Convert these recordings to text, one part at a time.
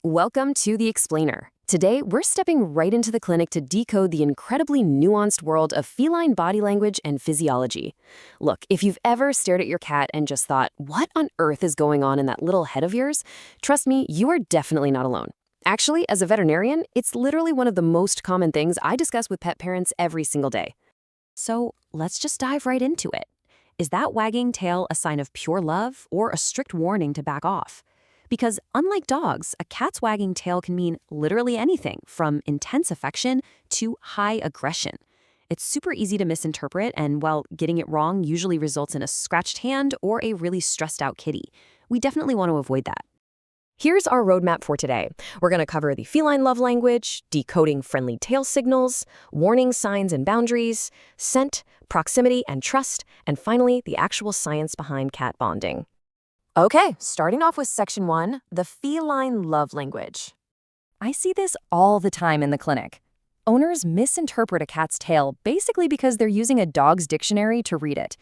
Welcome to The Explainer. Today, we're stepping right into the clinic to decode the incredibly nuanced world of feline body language and physiology. Look, if you've ever stared at your cat and just thought, what on earth is going on in that little head of yours? Trust me, you are definitely not alone. Actually, as a veterinarian, it's literally one of the most common things I discuss with pet parents every single day. So let's just dive right into it. Is that wagging tail a sign of pure love or a strict warning to back off? Because unlike dogs, a cat's wagging tail can mean literally anything from intense affection to high aggression. It's super easy to misinterpret, and while getting it wrong usually results in a scratched hand or a really stressed out kitty, we definitely want to avoid that. Here's our roadmap for today. We're going to cover the feline love language, decoding friendly tail signals, warning signs and boundaries, scent, proximity and trust, and finally, the actual science behind cat bonding. Okay, starting off with section 1, the feline love language. I see this all the time in the clinic. Owners misinterpret a cat's tail basically because they're using a dog's dictionary to read it.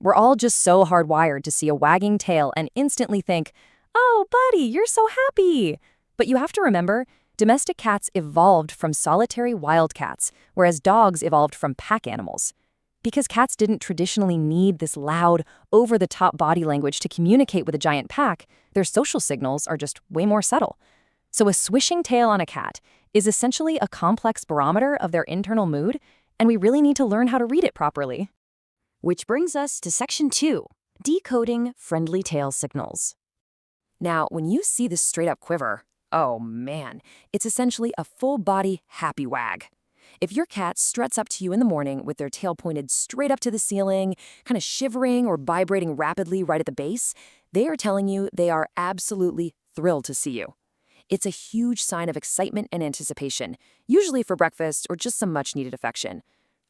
We're all just so hardwired to see a wagging tail and instantly think, "Oh, buddy, you're so happy." But you have to remember, domestic cats evolved from solitary wild cats, whereas dogs evolved from pack animals. Because cats didn't traditionally need this loud, over-the-top body language to communicate with a giant pack, their social signals are just way more subtle. So a swishing tail on a cat is essentially a complex barometer of their internal mood, and we really need to learn how to read it properly. Which brings us to section 2, decoding friendly tail signals. Now, when you see this straight-up quiver, oh man, it's essentially a full-body happy wag. If your cat struts up to you in the morning with their tail pointed straight up to the ceiling, kind of shivering or vibrating rapidly right at the base, they are telling you they are absolutely thrilled to see you. It's a huge sign of excitement and anticipation, usually for breakfast or just some much-needed affection.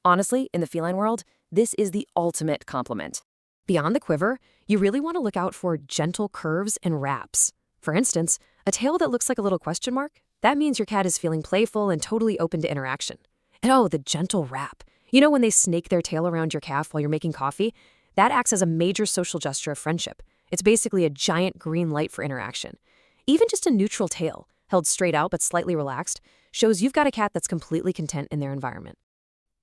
Honestly, in the feline world, this is the ultimate compliment. Beyond the quiver, you really want to look out for gentle curves and wraps. For instance, a tail that looks like a little question mark, that means your cat is feeling playful and totally open to interaction. And oh, the gentle wrap. You know when they snake their tail around your calf while you're making coffee? That acts as a major social gesture of friendship. It's basically a giant green light for interaction. Even just a neutral tail, held straight out but slightly relaxed, shows you've got a cat that's completely content in their environment.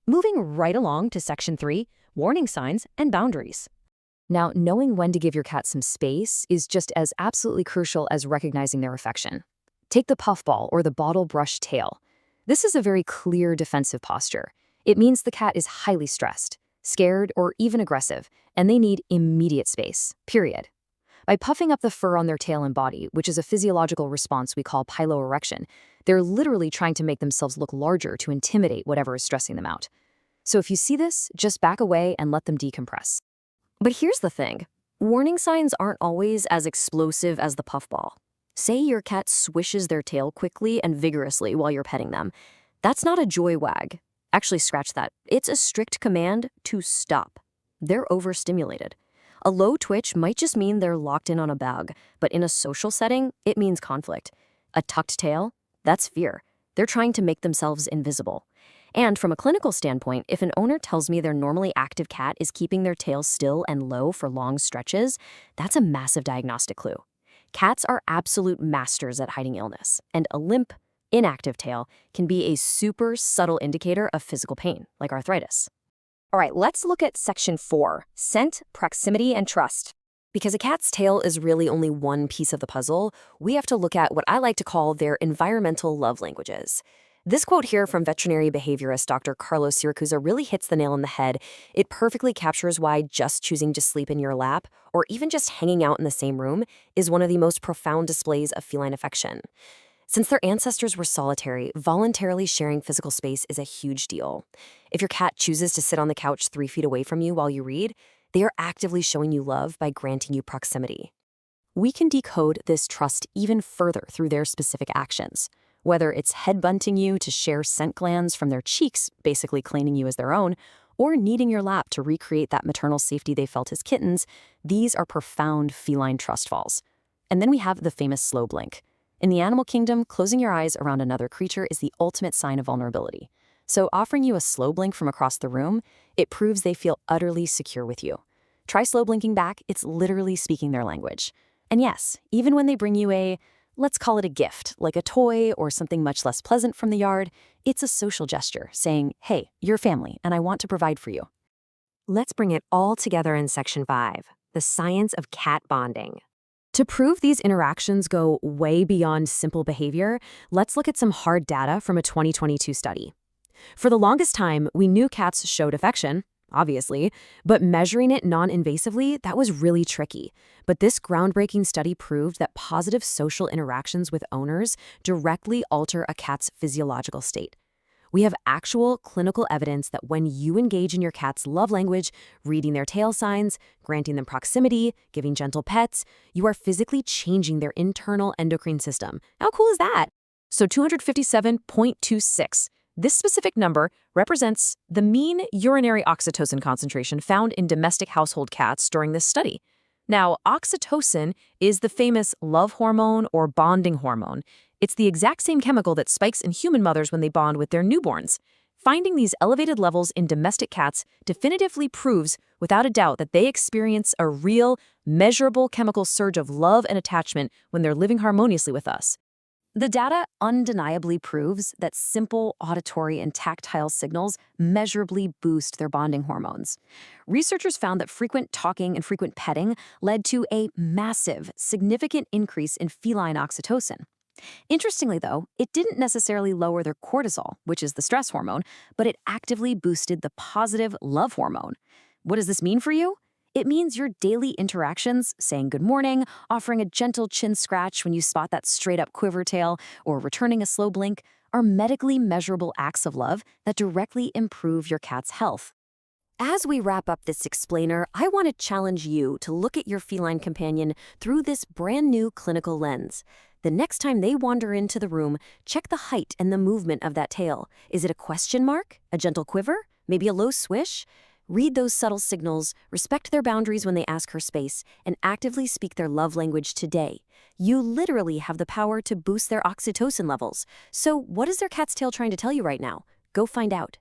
Moving right along to section 3, warning signs and boundaries. Now, knowing when to give your cat some space is just as absolutely crucial as recognizing their affection. Take the puffball or the bottle brush tail. This is a very clear defensive posture. It means the cat is highly stressed, scared, or even aggressive, and they need immediate space, period. By puffing up the fur on their tail and body, which is a physiological response we call piloerection, they're literally trying to make themselves look larger to intimidate whatever is stressing them out. So if you see this, just back away and let them decompress. But here's the thing. Warning signs aren't always as explosive as the puffball. Say your cat swishes their tail quickly and vigorously while you're petting them. That's not a joy wag. Actually, scratch that. It's a strict command to stop. They're overstimulated. A low twitch might just mean they're locked in on a bug, but in a social setting, it means conflict. A tucked tail? That's fear. They're trying to make themselves invisible. And from a clinical standpoint, if an owner tells me their normally active cat is keeping their tail still and low for long stretches, that's a massive diagnostic clue. Cats are absolute masters at hiding illness, and a limp, inactive tail can be a super subtle indicator of physical pain, like arthritis. All right, let's look at section 4, scent, proximity, and trust. Because a cat's tail is really only one piece of the puzzle, we have to look at what I like to call their environmental love languages. This quote here from veterinary behaviorist Dr. Carlos Siracusa really hits the nail on the head. It perfectly captures why just choosing to sleep in your lap, or even just hanging out in the same room, is one of the most profound displays of feline affection. Since their ancestors were solitary, voluntarily sharing physical space is a huge deal. If your cat chooses to sit on the couch 3 feet away from you while you read, they are actively showing you love by granting you proximity. We can decode this trust even further through their specific actions. Whether it's head-bunting you to share scent glands from their cheeks, basically claiming you as their own, or kneading your lap to recreate that maternal safety they felt as kittens, these are profound feline trust falls. And then we have the famous slow blink. In the animal kingdom, closing your eyes around another creature is the ultimate sign of vulnerability. So offering you a slow blink from across the room, it proves they feel utterly secure with you. Try slow blinking back, it's literally speaking their language. And yes, even when they bring you a Let's call it a gift, like a toy or something much less pleasant from the yard. It's a social gesture saying, hey, you're family, and I want to provide for you. Let's bring it all together in Section 5, the science of cat bonding. To prove these interactions go way beyond simple behavior, let's look at some hard data from a 2022 study. For the longest time, we knew cats showed affection, obviously, but measuring it non-invasively, that was really tricky. But this groundbreaking study proved that positive social interactions with owners directly alter a cat's physiological state. We have actual clinical evidence that when you engage in your cat's love language, reading their tail signs, granting them proximity, giving gentle pets, you are physically changing their internal endocrine system. How cool is that? So 257.26. This specific number represents the mean urinary oxytocin concentration found in domestic household cats during this study. Now, oxytocin is the famous love hormone or bonding hormone. It's the exact same chemical that spikes in human mothers when they bond with their newborns. Finding these elevated levels in domestic cats definitively proves, without a doubt, that they experience a real, measurable chemical surge of love and attachment when they're living harmoniously with us. The data undeniably proves that simple auditory and tactile signals measurably boost their bonding hormones. Researchers found that frequent talking and frequent petting led to a massive, significant increase in feline oxytocin. Interestingly, though, it didn't necessarily lower their cortisol, which is the stress hormone, but it actively boosted the positive love hormone. What does this mean for you? It means your daily interactions, saying good morning, offering a gentle chin scratch when you spot that straight-up quiver tail, or returning a slow blink, are medically measurable acts of love that directly improve your cat's health. As we wrap up this explainer, I want to challenge you to look at your feline companion through this brand new clinical lens. The next time they wander into the room, check the height and the movement of that tail. Is it a question mark? A gentle quiver? Maybe a low swish? Read those subtle signals, respect their boundaries when they ask for space, and actively speak their love language today. You literally have the power to boost their oxytocin levels. So what is their cat's tail trying to tell you right now? Go find out.